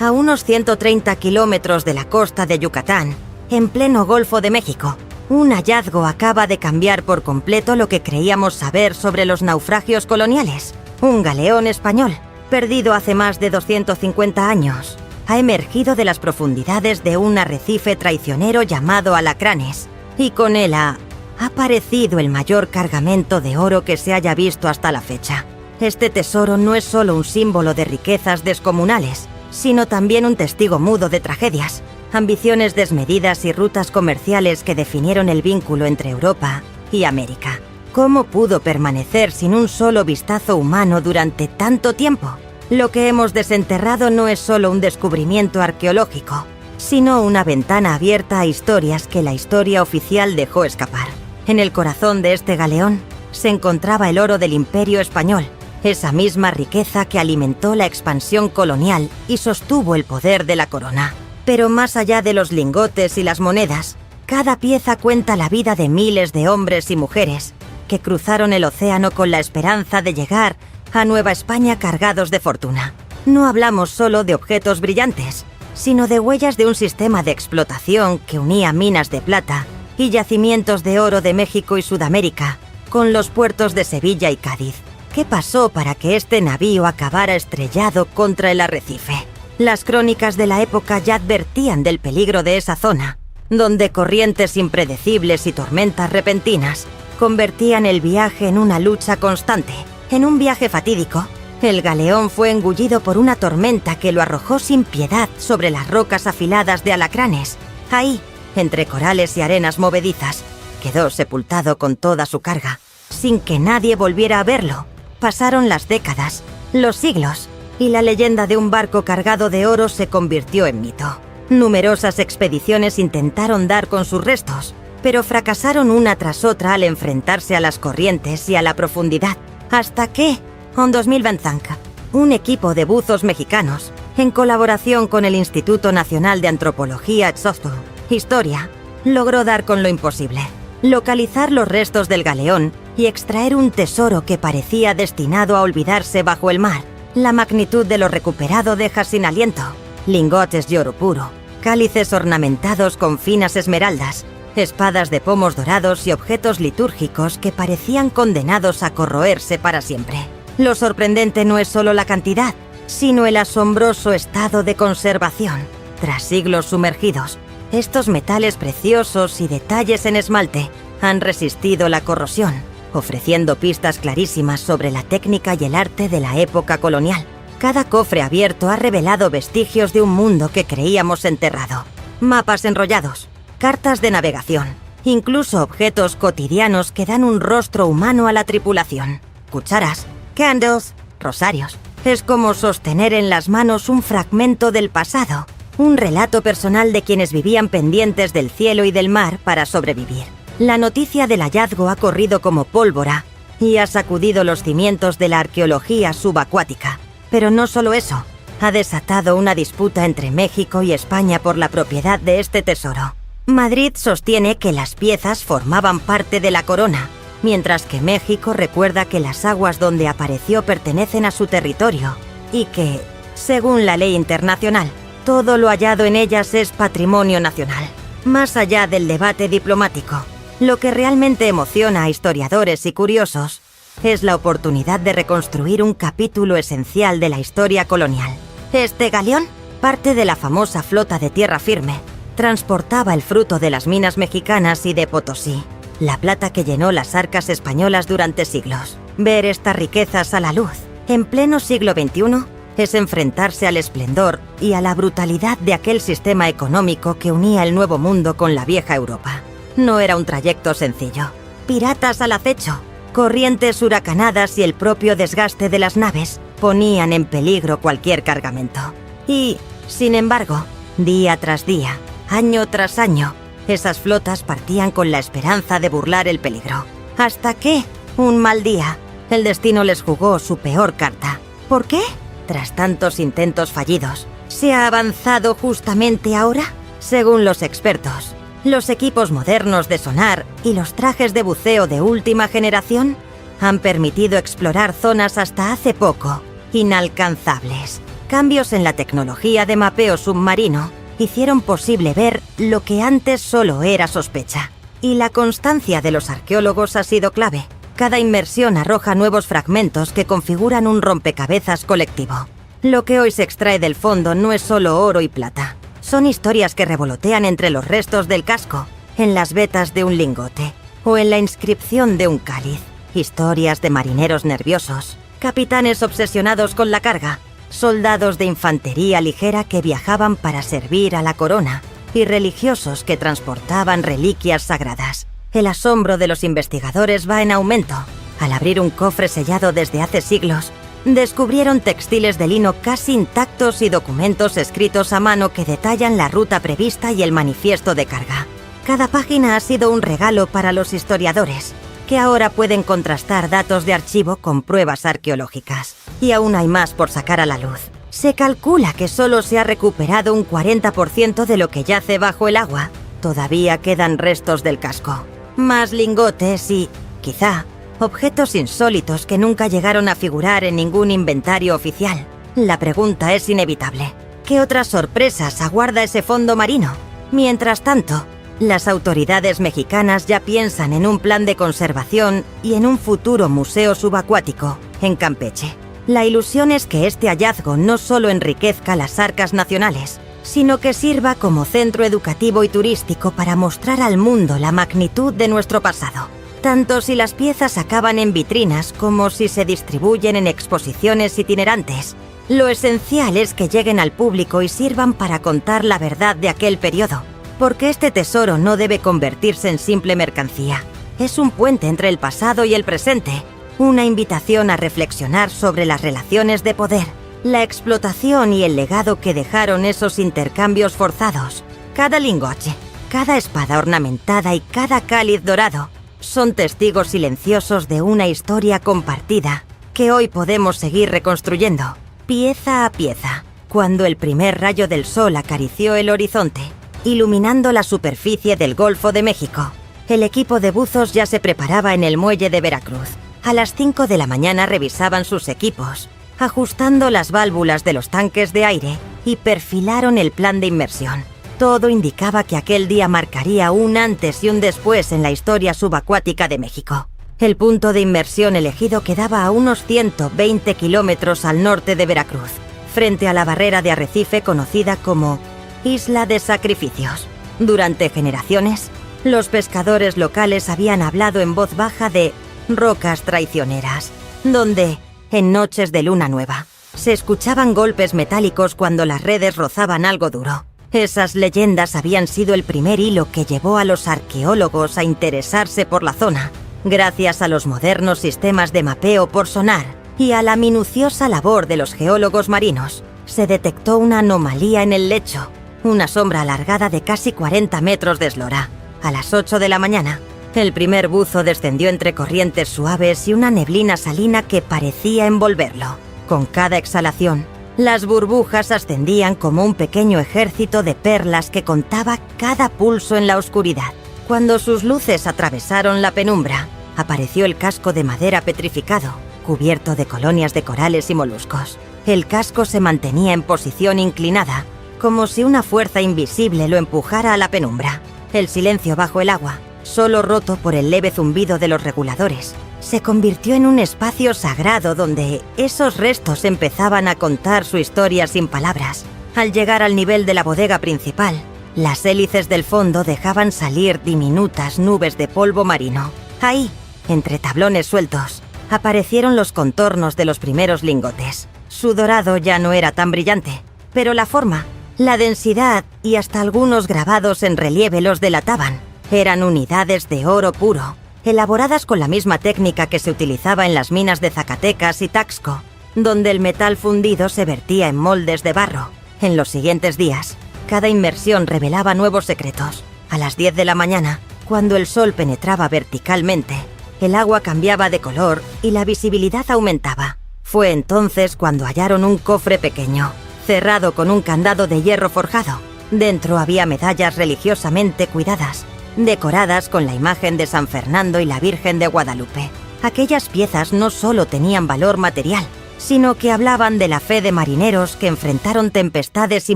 a unos 130 kilómetros de la costa de Yucatán, en pleno Golfo de México. Un hallazgo acaba de cambiar por completo lo que creíamos saber sobre los naufragios coloniales. Un galeón español, perdido hace más de 250 años, ha emergido de las profundidades de un arrecife traicionero llamado Alacranes, y con él ha aparecido el mayor cargamento de oro que se haya visto hasta la fecha. Este tesoro no es solo un símbolo de riquezas descomunales, sino también un testigo mudo de tragedias, ambiciones desmedidas y rutas comerciales que definieron el vínculo entre Europa y América. ¿Cómo pudo permanecer sin un solo vistazo humano durante tanto tiempo? Lo que hemos desenterrado no es solo un descubrimiento arqueológico, sino una ventana abierta a historias que la historia oficial dejó escapar. En el corazón de este galeón se encontraba el oro del Imperio Español, esa misma riqueza que alimentó la expansión colonial y sostuvo el poder de la corona. Pero más allá de los lingotes y las monedas, cada pieza cuenta la vida de miles de hombres y mujeres que cruzaron el océano con la esperanza de llegar a Nueva España cargados de fortuna. No hablamos solo de objetos brillantes, sino de huellas de un sistema de explotación que unía minas de plata y yacimientos de oro de México y Sudamérica con los puertos de Sevilla y Cádiz. ¿Qué pasó para que este navío acabara estrellado contra el arrecife? Las crónicas de la época ya advertían del peligro de esa zona, donde corrientes impredecibles y tormentas repentinas convertían el viaje en una lucha constante. En un viaje fatídico, el galeón fue engullido por una tormenta que lo arrojó sin piedad sobre las rocas afiladas de Alacranes. Ahí, entre corales y arenas movedizas, quedó sepultado con toda su carga, sin que nadie volviera a verlo. Pasaron las décadas, los siglos, y la leyenda de un barco cargado de oro se convirtió en mito. Numerosas expediciones intentaron dar con sus restos, pero fracasaron una tras otra al enfrentarse a las corrientes y a la profundidad. Hasta que, en 2025, un equipo de buzos mexicanos, en colaboración con el Instituto Nacional de Antropología Tzotl Historia, logró dar con lo imposible: localizar los restos del galeón y extraer un tesoro que parecía destinado a olvidarse bajo el mar. La magnitud de lo recuperado deja sin aliento: lingotes de oro puro, cálices ornamentados con finas esmeraldas, espadas de pomos dorados y objetos litúrgicos que parecían condenados a corroerse para siempre. Lo sorprendente no es solo la cantidad, sino el asombroso estado de conservación. Tras siglos sumergidos, estos metales preciosos y detalles en esmalte han resistido la corrosión, ofreciendo pistas clarísimas sobre la técnica y el arte de la época colonial. Cada cofre abierto ha revelado vestigios de un mundo que creíamos enterrado. Mapas enrollados, cartas de navegación, incluso objetos cotidianos que dan un rostro humano a la tripulación. Cucharas, candles, rosarios. Es como sostener en las manos un fragmento del pasado, un relato personal de quienes vivían pendientes del cielo y del mar para sobrevivir. La noticia del hallazgo ha corrido como pólvora y ha sacudido los cimientos de la arqueología subacuática. Pero no solo eso, ha desatado una disputa entre México y España por la propiedad de este tesoro. Madrid sostiene que las piezas formaban parte de la corona, mientras que México recuerda que las aguas donde apareció pertenecen a su territorio y que, según la ley internacional, todo lo hallado en ellas es patrimonio nacional. Más allá del debate diplomático, lo que realmente emociona a historiadores y curiosos es la oportunidad de reconstruir un capítulo esencial de la historia colonial. Este galeón, parte de la famosa flota de tierra firme, transportaba el fruto de las minas mexicanas y de Potosí, la plata que llenó las arcas españolas durante siglos. Ver estas riquezas a la luz, en pleno siglo XXI, es enfrentarse al esplendor y a la brutalidad de aquel sistema económico que unía el Nuevo Mundo con la vieja Europa. No era un trayecto sencillo. Piratas al acecho, corrientes huracanadas y el propio desgaste de las naves ponían en peligro cualquier cargamento. Y, sin embargo, día tras día, año tras año, esas flotas partían con la esperanza de burlar el peligro. Hasta que, un mal día, el destino les jugó su peor carta. ¿Por qué? Tras tantos intentos fallidos, ¿se ha avanzado justamente ahora? Según los expertos, los equipos modernos de sonar y los trajes de buceo de última generación han permitido explorar zonas hasta hace poco inalcanzables. Cambios en la tecnología de mapeo submarino hicieron posible ver lo que antes solo era sospecha. Y la constancia de los arqueólogos ha sido clave. Cada inmersión arroja nuevos fragmentos que configuran un rompecabezas colectivo. Lo que hoy se extrae del fondo no es solo oro y plata. Son historias que revolotean entre los restos del casco, en las vetas de un lingote o en la inscripción de un cáliz. Historias de marineros nerviosos, capitanes obsesionados con la carga, soldados de infantería ligera que viajaban para servir a la corona y religiosos que transportaban reliquias sagradas. El asombro de los investigadores va en aumento. Al abrir un cofre sellado desde hace siglos, descubrieron textiles de lino casi intactos y documentos escritos a mano que detallan la ruta prevista y el manifiesto de carga. Cada página ha sido un regalo para los historiadores, que ahora pueden contrastar datos de archivo con pruebas arqueológicas. Y aún hay más por sacar a la luz. Se calcula que solo se ha recuperado un 40% de lo que yace bajo el agua. Todavía quedan restos del casco. Más lingotes y, quizá, objetos insólitos que nunca llegaron a figurar en ningún inventario oficial. La pregunta es inevitable. ¿Qué otras sorpresas aguarda ese fondo marino? Mientras tanto, las autoridades mexicanas ya piensan en un plan de conservación y en un futuro museo subacuático en Campeche. La ilusión es que este hallazgo no solo enriquezca las arcas nacionales, sino que sirva como centro educativo y turístico para mostrar al mundo la magnitud de nuestro pasado, tanto si las piezas acaban en vitrinas como si se distribuyen en exposiciones itinerantes. Lo esencial es que lleguen al público y sirvan para contar la verdad de aquel periodo, porque este tesoro no debe convertirse en simple mercancía. Es un puente entre el pasado y el presente, una invitación a reflexionar sobre las relaciones de poder, la explotación y el legado que dejaron esos intercambios forzados. Cada lingote, cada espada ornamentada y cada cáliz dorado son testigos silenciosos de una historia compartida que hoy podemos seguir reconstruyendo, pieza a pieza. Cuando el primer rayo del sol acarició el horizonte, iluminando la superficie del Golfo de México, el equipo de buzos ya se preparaba en el muelle de Veracruz. A las 5 de la mañana revisaban sus equipos, ajustando las válvulas de los tanques de aire y perfilaron el plan de inmersión. Todo indicaba que aquel día marcaría un antes y un después en la historia subacuática de México. El punto de inmersión elegido quedaba a unos 120 kilómetros al norte de Veracruz, frente a la barrera de arrecife conocida como Isla de Sacrificios. Durante generaciones, los pescadores locales habían hablado en voz baja de rocas traicioneras, donde, en noches de luna nueva, se escuchaban golpes metálicos cuando las redes rozaban algo duro. Esas leyendas habían sido el primer hilo que llevó a los arqueólogos a interesarse por la zona. Gracias a los modernos sistemas de mapeo por sonar y a la minuciosa labor de los geólogos marinos, se detectó una anomalía en el lecho, una sombra alargada de casi 40 metros de eslora. A las 8 de la mañana, el primer buzo descendió entre corrientes suaves y una neblina salina que parecía envolverlo. Con cada exhalación, las burbujas ascendían como un pequeño ejército de perlas que contaba cada pulso en la oscuridad. Cuando sus luces atravesaron la penumbra, apareció el casco de madera petrificado, cubierto de colonias de corales y moluscos. El casco se mantenía en posición inclinada, como si una fuerza invisible lo empujara a la penumbra. El silencio bajo el agua, solo roto por el leve zumbido de los reguladores, se convirtió en un espacio sagrado donde esos restos empezaban a contar su historia sin palabras. Al llegar al nivel de la bodega principal, las hélices del fondo dejaban salir diminutas nubes de polvo marino. Ahí, entre tablones sueltos, aparecieron los contornos de los primeros lingotes. Su dorado ya no era tan brillante, pero la forma, la densidad y hasta algunos grabados en relieve los delataban. Eran unidades de oro puro, elaboradas con la misma técnica que se utilizaba en las minas de Zacatecas y Taxco, donde el metal fundido se vertía en moldes de barro. En los siguientes días, cada inmersión revelaba nuevos secretos. A las 10 de la mañana, cuando el sol penetraba verticalmente, el agua cambiaba de color y la visibilidad aumentaba. Fue entonces cuando hallaron un cofre pequeño, cerrado con un candado de hierro forjado. Dentro había medallas religiosamente cuidadas, decoradas con la imagen de San Fernando y la Virgen de Guadalupe. Aquellas piezas no solo tenían valor material, sino que hablaban de la fe de marineros que enfrentaron tempestades y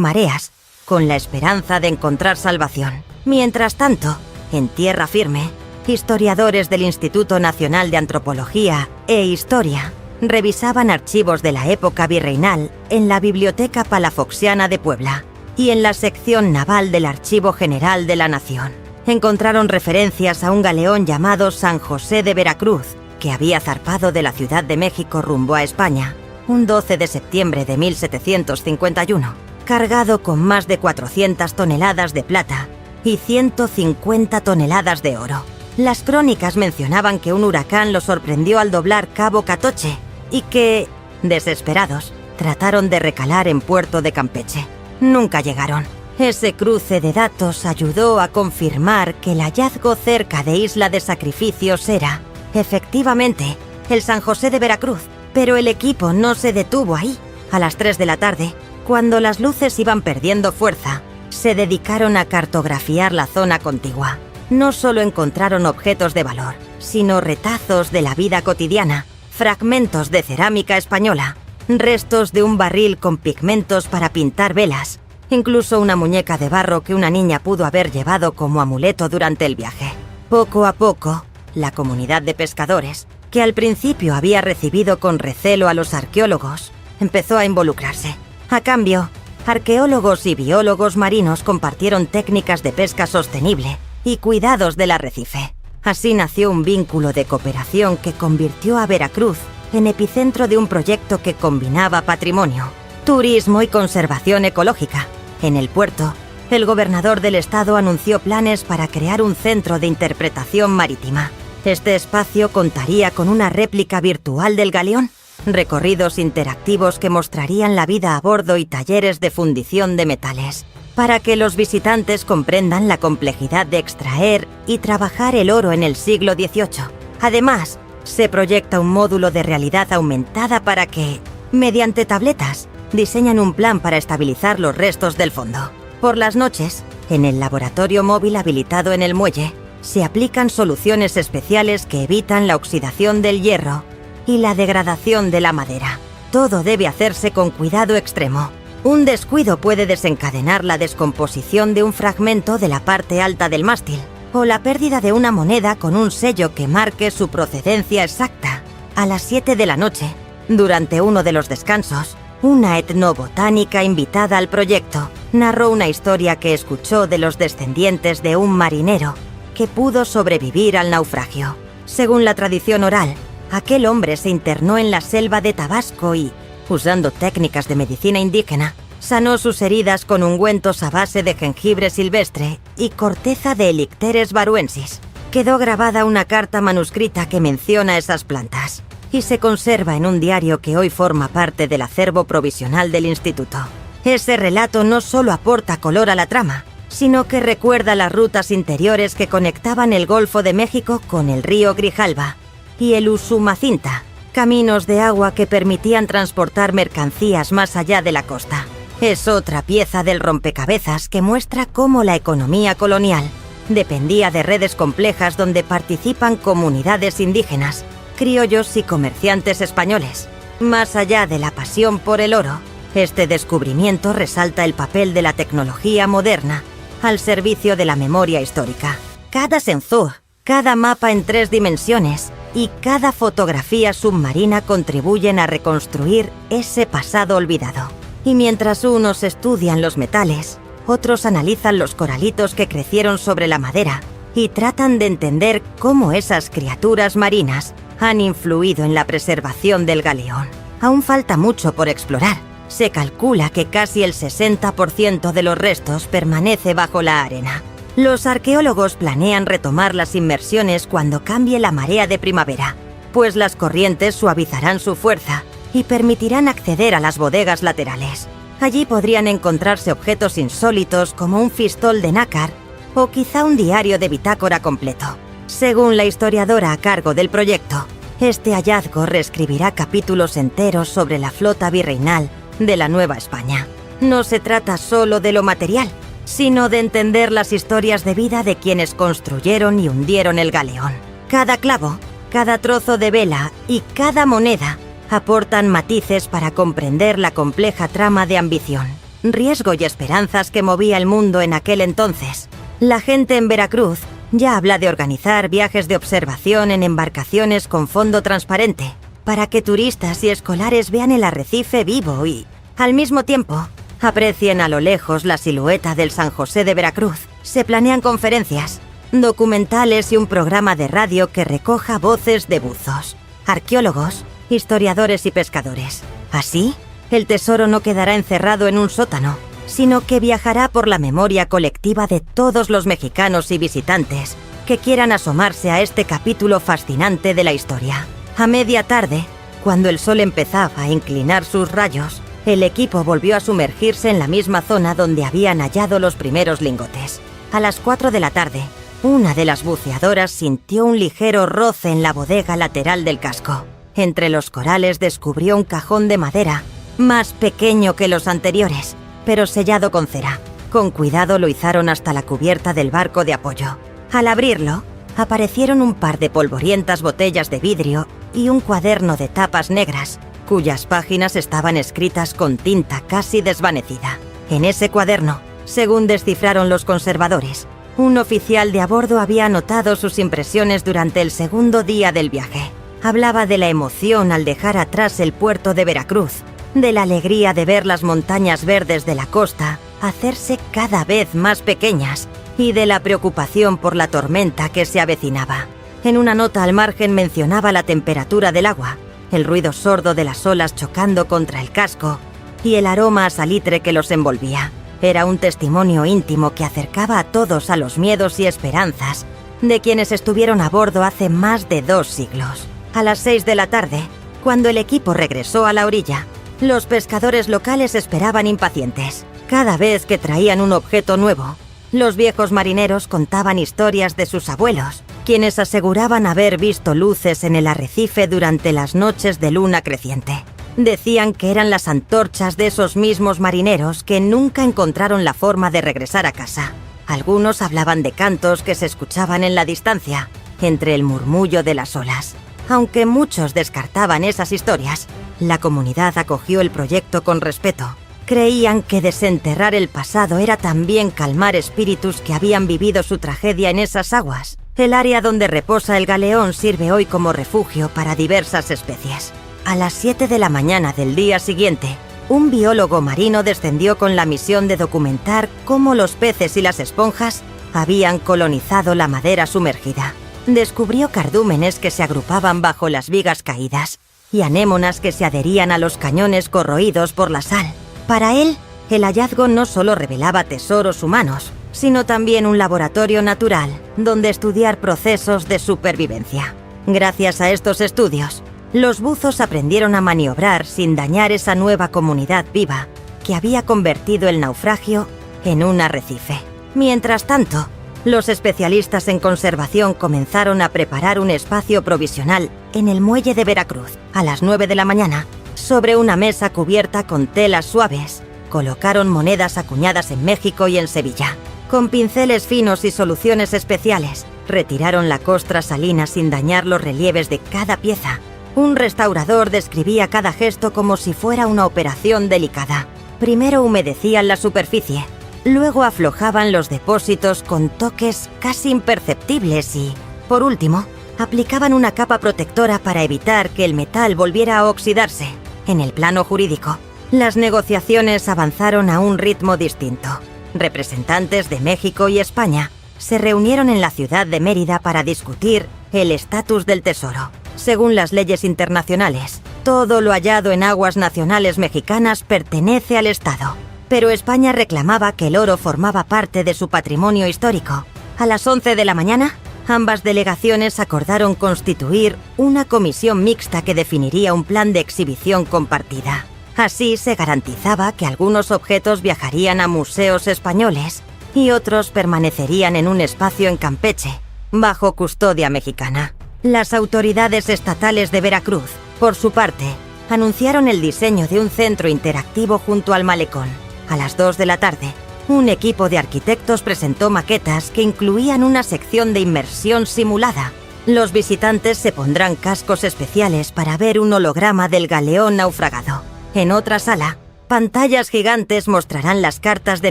mareas con la esperanza de encontrar salvación. Mientras tanto, en tierra firme, historiadores del Instituto Nacional de Antropología e Historia revisaban archivos de la época virreinal en la Biblioteca Palafoxiana de Puebla y en la sección naval del Archivo General de la Nación. Encontraron referencias a un galeón llamado San José de Veracruz, que había zarpado de la Ciudad de México rumbo a España un 12 de septiembre de 1751, cargado con más de 400 toneladas de plata y 150 toneladas de oro. Las crónicas mencionaban que un huracán lo sorprendió al doblar Cabo Catoche y que, desesperados, trataron de recalar en Puerto de Campeche. Nunca llegaron. Ese cruce de datos ayudó a confirmar que el hallazgo cerca de Isla de Sacrificios era, efectivamente, el San José de Veracruz. Pero el equipo no se detuvo ahí. A las 3 de la tarde, cuando las luces iban perdiendo fuerza, se dedicaron a cartografiar la zona contigua. No solo encontraron objetos de valor, sino retazos de la vida cotidiana, fragmentos de cerámica española, restos de un barril con pigmentos para pintar velas, incluso una muñeca de barro que una niña pudo haber llevado como amuleto durante el viaje. Poco a poco, la comunidad de pescadores, que al principio había recibido con recelo a los arqueólogos, empezó a involucrarse. A cambio, arqueólogos y biólogos marinos compartieron técnicas de pesca sostenible y cuidados del arrecife. Así nació un vínculo de cooperación que convirtió a Veracruz en epicentro de un proyecto que combinaba patrimonio, turismo y conservación ecológica. En el puerto, el gobernador del estado anunció planes para crear un centro de interpretación marítima. Este espacio contaría con una réplica virtual del galeón, recorridos interactivos que mostrarían la vida a bordo y talleres de fundición de metales, para que los visitantes comprendan la complejidad de extraer y trabajar el oro en el siglo XVIII. Además, se proyecta un módulo de realidad aumentada para que, mediante tabletas, diseñan un plan para estabilizar los restos del fondo. Por las noches, en el laboratorio móvil habilitado en el muelle, se aplican soluciones especiales que evitan la oxidación del hierro y la degradación de la madera. Todo debe hacerse con cuidado extremo. Un descuido puede desencadenar la descomposición de un fragmento de la parte alta del mástil o la pérdida de una moneda con un sello que marque su procedencia exacta. A las 7 de la noche, durante uno de los descansos, una etnobotánica invitada al proyecto narró una historia que escuchó de los descendientes de un marinero que pudo sobrevivir al naufragio. Según la tradición oral, aquel hombre se internó en la selva de Tabasco y, usando técnicas de medicina indígena, sanó sus heridas con ungüentos a base de jengibre silvestre y corteza de Helicteres baruensis. Quedó grabada una carta manuscrita que menciona esas plantas y se conserva en un diario que hoy forma parte del acervo provisional del instituto. Ese relato no solo aporta color a la trama, sino que recuerda las rutas interiores que conectaban el Golfo de México con el río Grijalba y el Usumacinta, caminos de agua que permitían transportar mercancías más allá de la costa. Es otra pieza del rompecabezas que muestra cómo la economía colonial dependía de redes complejas donde participan comunidades indígenas, criollos y comerciantes españoles. Más allá de la pasión por el oro, este descubrimiento resalta el papel de la tecnología moderna al servicio de la memoria histórica. Cada sensor, cada mapa en 3 dimensiones y cada fotografía submarina contribuyen a reconstruir ese pasado olvidado. Y mientras unos estudian los metales, otros analizan los coralitos que crecieron sobre la madera y tratan de entender cómo esas criaturas marinas han influido en la preservación del galeón. Aún falta mucho por explorar. Se calcula que casi el 60% de los restos permanece bajo la arena. Los arqueólogos planean retomar las inmersiones cuando cambie la marea de primavera, pues las corrientes suavizarán su fuerza y permitirán acceder a las bodegas laterales. Allí podrían encontrarse objetos insólitos como un fistol de nácar o quizá un diario de bitácora completo. Según la historiadora a cargo del proyecto, este hallazgo reescribirá capítulos enteros sobre la flota virreinal de la Nueva España. No se trata solo de lo material, sino de entender las historias de vida de quienes construyeron y hundieron el galeón. Cada clavo, cada trozo de vela y cada moneda aportan matices para comprender la compleja trama de ambición, riesgo y esperanzas que movía el mundo en aquel entonces. La gente en Veracruz ya habla de organizar viajes de observación en embarcaciones con fondo transparente, para que turistas y escolares vean el arrecife vivo y, al mismo tiempo, aprecien a lo lejos la silueta del San José de Veracruz. Se planean conferencias, documentales y un programa de radio que recoja voces de buzos, arqueólogos, historiadores y pescadores. Así, el tesoro no quedará encerrado en un sótano, sino que viajará por la memoria colectiva de todos los mexicanos y visitantes que quieran asomarse a este capítulo fascinante de la historia. A media tarde, cuando el sol empezaba a inclinar sus rayos, el equipo volvió a sumergirse en la misma zona donde habían hallado los primeros lingotes. A las 4 de la tarde, una de las buceadoras sintió un ligero roce en la bodega lateral del casco. Entre los corales descubrió un cajón de madera, más pequeño que los anteriores, pero sellado con cera. Con cuidado lo izaron hasta la cubierta del barco de apoyo. Al abrirlo, aparecieron un par de polvorientas botellas de vidrio y un cuaderno de tapas negras, cuyas páginas estaban escritas con tinta casi desvanecida. En ese cuaderno, según descifraron los conservadores, un oficial de a bordo había anotado sus impresiones durante el segundo día del viaje. Hablaba de la emoción al dejar atrás el puerto de Veracruz, de la alegría de ver las montañas verdes de la costa hacerse cada vez más pequeñas y de la preocupación por la tormenta que se avecinaba. En una nota al margen mencionaba la temperatura del agua, el ruido sordo de las olas chocando contra el casco y el aroma a salitre que los envolvía. Era un testimonio íntimo que acercaba a todos a los miedos y esperanzas de quienes estuvieron a bordo hace más de 2 siglos. A las 6 de la tarde, cuando el equipo regresó a la orilla, los pescadores locales esperaban impacientes. Cada vez que traían un objeto nuevo, los viejos marineros contaban historias de sus abuelos, quienes aseguraban haber visto luces en el arrecife durante las noches de luna creciente. Decían que eran las antorchas de esos mismos marineros que nunca encontraron la forma de regresar a casa. Algunos hablaban de cantos que se escuchaban en la distancia, entre el murmullo de las olas. Aunque muchos descartaban esas historias, la comunidad acogió el proyecto con respeto. Creían que desenterrar el pasado era también calmar espíritus que habían vivido su tragedia en esas aguas. El área donde reposa el galeón sirve hoy como refugio para diversas especies. A las 7 de la mañana del día siguiente, un biólogo marino descendió con la misión de documentar cómo los peces y las esponjas habían colonizado la madera sumergida. Descubrió cardúmenes que se agrupaban bajo las vigas caídas y anémonas que se adherían a los cañones corroídos por la sal. Para él, el hallazgo no solo revelaba tesoros humanos, sino también un laboratorio natural donde estudiar procesos de supervivencia. Gracias a estos estudios, los buzos aprendieron a maniobrar sin dañar esa nueva comunidad viva que había convertido el naufragio en un arrecife. Mientras tanto, los especialistas en conservación comenzaron a preparar un espacio provisional en el muelle de Veracruz. A las 9 de la mañana, sobre una mesa cubierta con telas suaves, colocaron monedas acuñadas en México y en Sevilla. Con pinceles finos y soluciones especiales, retiraron la costra salina sin dañar los relieves de cada pieza. Un restaurador describía cada gesto como si fuera una operación delicada. Primero humedecían la superficie, luego aflojaban los depósitos con toques casi imperceptibles y, por último, aplicaban una capa protectora para evitar que el metal volviera a oxidarse. En el plano jurídico, las negociaciones avanzaron a un ritmo distinto. Representantes de México y España se reunieron en la ciudad de Mérida para discutir el estatus del tesoro. Según las leyes internacionales, todo lo hallado en aguas nacionales mexicanas pertenece al Estado. Pero España reclamaba que el oro formaba parte de su patrimonio histórico. A las 11 de la mañana, ambas delegaciones acordaron constituir una comisión mixta que definiría un plan de exhibición compartida. Así se garantizaba que algunos objetos viajarían a museos españoles y otros permanecerían en un espacio en Campeche, bajo custodia mexicana. Las autoridades estatales de Veracruz, por su parte, anunciaron el diseño de un centro interactivo junto al malecón. A las 2 de la tarde, un equipo de arquitectos presentó maquetas que incluían una sección de inmersión simulada, Los visitantes se pondrán cascos especiales para ver un holograma del galeón naufragado. En otra sala, pantallas gigantes mostrarán las cartas de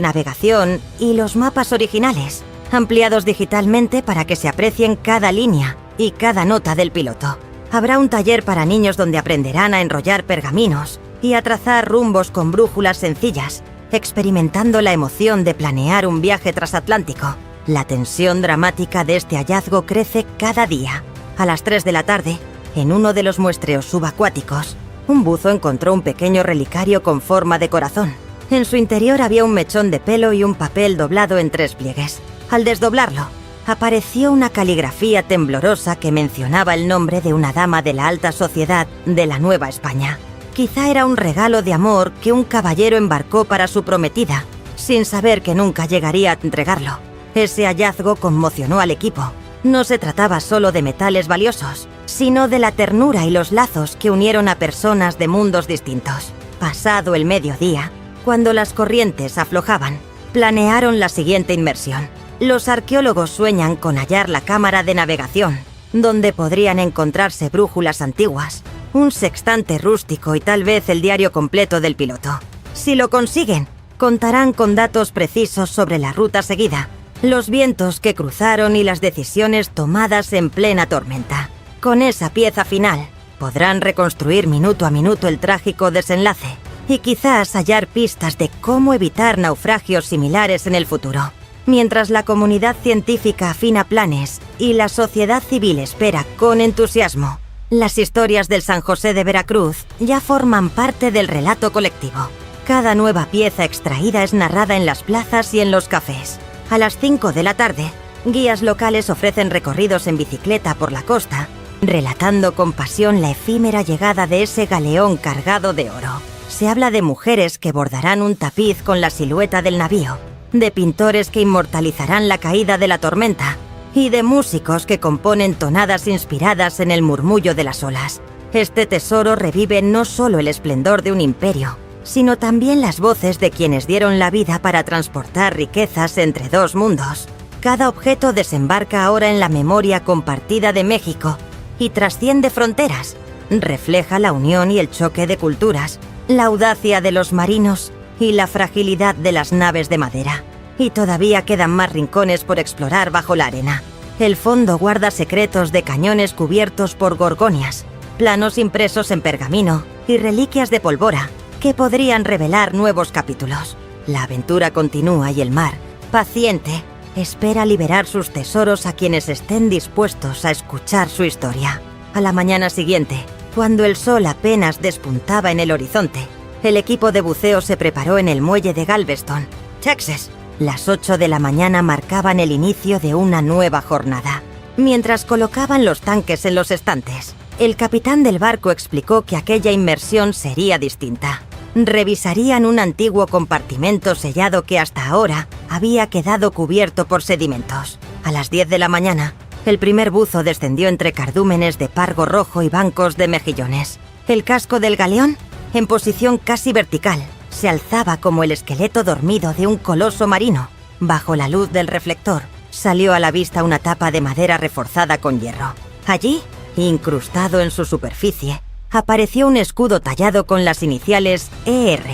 navegación y los mapas originales, ampliados digitalmente para que se aprecien cada línea y cada nota del piloto. Habrá un taller para niños donde aprenderán a enrollar pergaminos y a trazar rumbos con brújulas sencillas, experimentando la emoción de planear un viaje transatlántico. La tensión dramática de este hallazgo crece cada día. A las 3 de la tarde, en uno de los muestreos subacuáticos, un buzo encontró un pequeño relicario con forma de corazón. En su interior había un mechón de pelo y un papel doblado en 3 pliegues. Al desdoblarlo, apareció una caligrafía temblorosa que mencionaba el nombre de una dama de la alta sociedad de la Nueva España. Quizá era un regalo de amor que un caballero embarcó para su prometida, sin saber que nunca llegaría a entregarlo. Ese hallazgo conmocionó al equipo. No se trataba solo de metales valiosos, sino de la ternura y los lazos que unieron a personas de mundos distintos. Pasado el mediodía, cuando las corrientes aflojaban, planearon la siguiente inmersión. Los arqueólogos sueñan con hallar la cámara de navegación, donde podrían encontrarse brújulas antiguas, un sextante rústico y tal vez el diario completo del piloto. Si lo consiguen, contarán con datos precisos sobre la ruta seguida, los vientos que cruzaron y las decisiones tomadas en plena tormenta. Con esa pieza final, podrán reconstruir minuto a minuto el trágico desenlace y quizás hallar pistas de cómo evitar naufragios similares en el futuro. Mientras la comunidad científica afina planes y la sociedad civil espera con entusiasmo, las historias del San José de Veracruz ya forman parte del relato colectivo. Cada nueva pieza extraída es narrada en las plazas y en los cafés. A las 5 de la tarde, guías locales ofrecen recorridos en bicicleta por la costa, relatando con pasión la efímera llegada de ese galeón cargado de oro. Se habla de mujeres que bordarán un tapiz con la silueta del navío, de pintores que inmortalizarán la caída de la tormenta y de músicos que componen tonadas inspiradas en el murmullo de las olas. Este tesoro revive no solo el esplendor de un imperio, sino también las voces de quienes dieron la vida para transportar riquezas entre dos mundos. Cada objeto desembarca ahora en la memoria compartida de México y trasciende fronteras. Refleja la unión y el choque de culturas, la audacia de los marinos y la fragilidad de las naves de madera. Y todavía quedan más rincones por explorar bajo la arena. El fondo guarda secretos de cañones cubiertos por gorgonias, planos impresos en pergamino y reliquias de pólvora que podrían revelar nuevos capítulos. La aventura continúa y el mar, paciente, espera liberar sus tesoros a quienes estén dispuestos a escuchar su historia. A la mañana siguiente, cuando el sol apenas despuntaba en el horizonte, el equipo de buceo se preparó en el muelle de Galveston, Texas. Las 8 de la mañana marcaban el inicio de una nueva jornada. Mientras colocaban los tanques en los estantes, el capitán del barco explicó que aquella inmersión sería distinta. Revisarían un antiguo compartimento sellado que hasta ahora había quedado cubierto por sedimentos. A las 10 de la mañana, el primer buzo descendió entre cardúmenes de pargo rojo y bancos de mejillones. El casco del galeón, en posición casi vertical, se alzaba como el esqueleto dormido de un coloso marino. Bajo la luz del reflector, salió a la vista una tapa de madera reforzada con hierro. Allí, incrustado en su superficie, apareció un escudo tallado con las iniciales ER,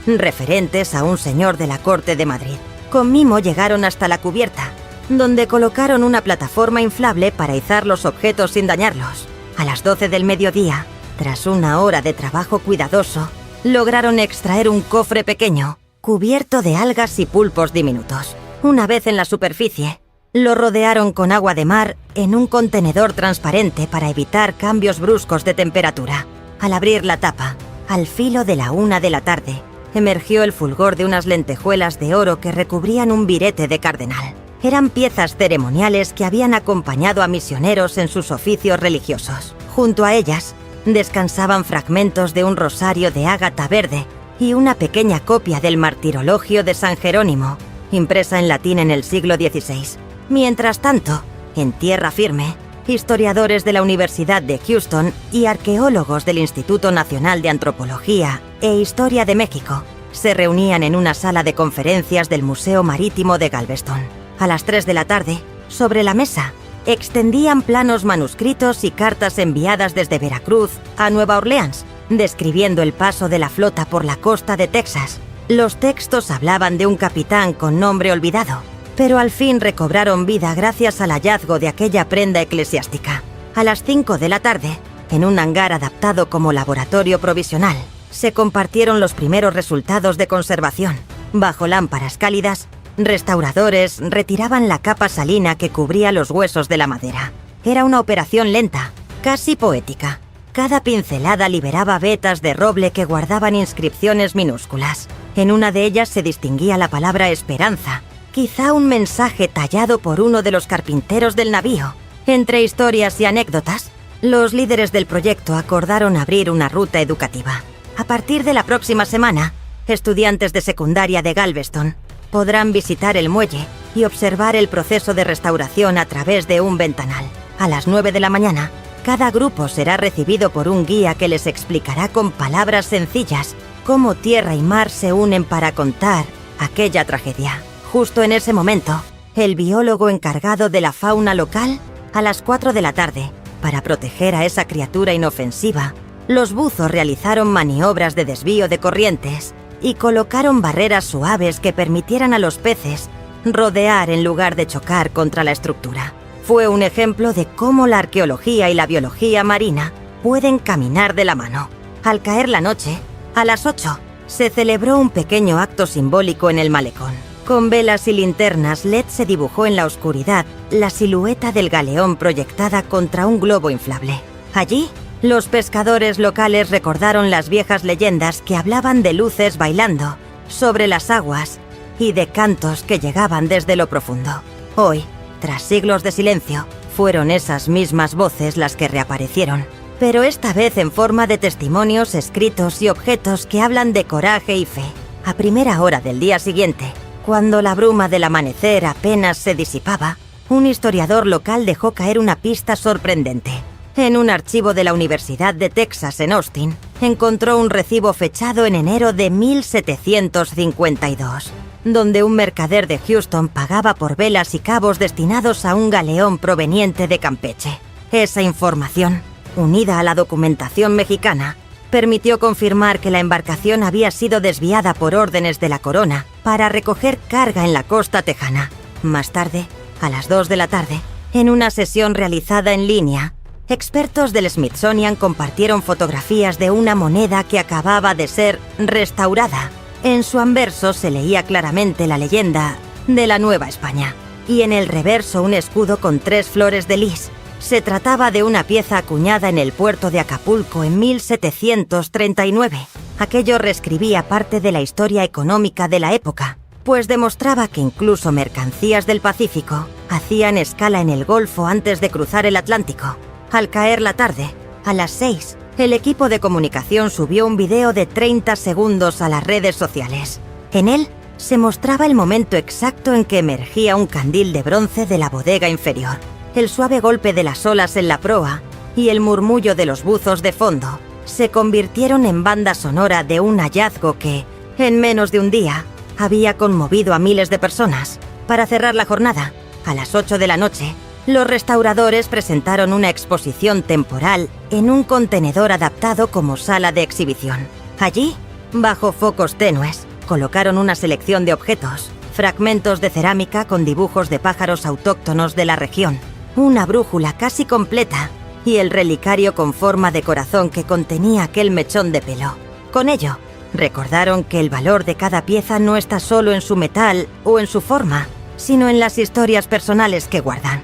referentes a un señor de la corte de Madrid. Con mimo llegaron hasta la cubierta, donde colocaron una plataforma inflable para izar los objetos sin dañarlos. A las 12 del mediodía, tras una hora de trabajo cuidadoso, lograron extraer un cofre pequeño, cubierto de algas y pulpos diminutos. Una vez en la superficie, lo rodearon con agua de mar en un contenedor transparente para evitar cambios bruscos de temperatura. Al abrir la tapa, al filo de la 1 de la tarde, emergió el fulgor de unas lentejuelas de oro que recubrían un birete de cardenal. Eran piezas ceremoniales que habían acompañado a misioneros en sus oficios religiosos. Junto a ellas, descansaban fragmentos de un rosario de ágata verde y una pequeña copia del Martirologio de San Jerónimo, impresa en latín en el siglo XVI. Mientras tanto, en tierra firme, historiadores de la Universidad de Houston y arqueólogos del Instituto Nacional de Antropología e Historia de México se reunían en una sala de conferencias del Museo Marítimo de Galveston. A las 3 de la tarde, sobre la mesa, extendían planos manuscritos y cartas enviadas desde Veracruz a Nueva Orleans, describiendo el paso de la flota por la costa de Texas. Los textos hablaban de un capitán con nombre olvidado, pero al fin recobraron vida gracias al hallazgo de aquella prenda eclesiástica. A las 5 de la tarde, en un hangar adaptado como laboratorio provisional, se compartieron los primeros resultados de conservación. Bajo lámparas cálidas, restauradores retiraban la capa salina que cubría los huesos de la madera. Era una operación lenta, casi poética. Cada pincelada liberaba vetas de roble que guardaban inscripciones minúsculas. En una de ellas se distinguía la palabra esperanza, quizá un mensaje tallado por uno de los carpinteros del navío. Entre historias y anécdotas, los líderes del proyecto acordaron abrir una ruta educativa. A partir de la próxima semana, estudiantes de secundaria de Galveston podrán visitar el muelle y observar el proceso de restauración a través de un ventanal. A las 9 de la mañana, cada grupo será recibido por un guía que les explicará con palabras sencillas cómo tierra y mar se unen para contar aquella tragedia. Justo en ese momento, el biólogo encargado de la fauna local, a las 4 de la tarde, para proteger a esa criatura inofensiva, los buzos realizaron maniobras de desvío de corrientes y colocaron barreras suaves que permitieran a los peces rodear en lugar de chocar contra la estructura. Fue un ejemplo de cómo la arqueología y la biología marina pueden caminar de la mano. Al caer la noche, a las 8, se celebró un pequeño acto simbólico en el malecón. Con velas y linternas LED se dibujó en la oscuridad la silueta del galeón proyectada contra un globo inflable. Allí, los pescadores locales recordaron las viejas leyendas que hablaban de luces bailando sobre las aguas y de cantos que llegaban desde lo profundo. Hoy, tras siglos de silencio, fueron esas mismas voces las que reaparecieron, pero esta vez en forma de testimonios escritos y objetos que hablan de coraje y fe. A primera hora del día siguiente, cuando la bruma del amanecer apenas se disipaba, un historiador local dejó caer una pista sorprendente. En un archivo de la Universidad de Texas en Austin, encontró un recibo fechado en enero de 1752, donde un mercader de Houston pagaba por velas y cabos destinados a un galeón proveniente de Campeche. Esa información, unida a la documentación mexicana, permitió confirmar que la embarcación había sido desviada por órdenes de la corona para recoger carga en la costa tejana. Más tarde, a las 2 de la tarde, en una sesión realizada en línea, expertos del Smithsonian compartieron fotografías de una moneda que acababa de ser restaurada. En su anverso se leía claramente la leyenda de la Nueva España, y en el reverso un escudo con 3 flores de lis. Se trataba de una pieza acuñada en el puerto de Acapulco en 1739. Aquello reescribía parte de la historia económica de la época, pues demostraba que incluso mercancías del Pacífico hacían escala en el Golfo antes de cruzar el Atlántico. Al caer la tarde, a las 6, el equipo de comunicación subió un video de 30 segundos a las redes sociales. En él se mostraba el momento exacto en que emergía un candil de bronce de la bodega inferior. El suave golpe de las olas en la proa y el murmullo de los buzos de fondo se convirtieron en banda sonora de un hallazgo que, en menos de un día, había conmovido a miles de personas. Para cerrar la jornada, a las 8 de la noche, los restauradores presentaron una exposición temporal en un contenedor adaptado como sala de exhibición. Allí, bajo focos tenues, colocaron una selección de objetos, fragmentos de cerámica con dibujos de pájaros autóctonos de la región, una brújula casi completa y el relicario con forma de corazón que contenía aquel mechón de pelo. Con ello, recordaron que el valor de cada pieza no está solo en su metal o en su forma, sino en las historias personales que guardan.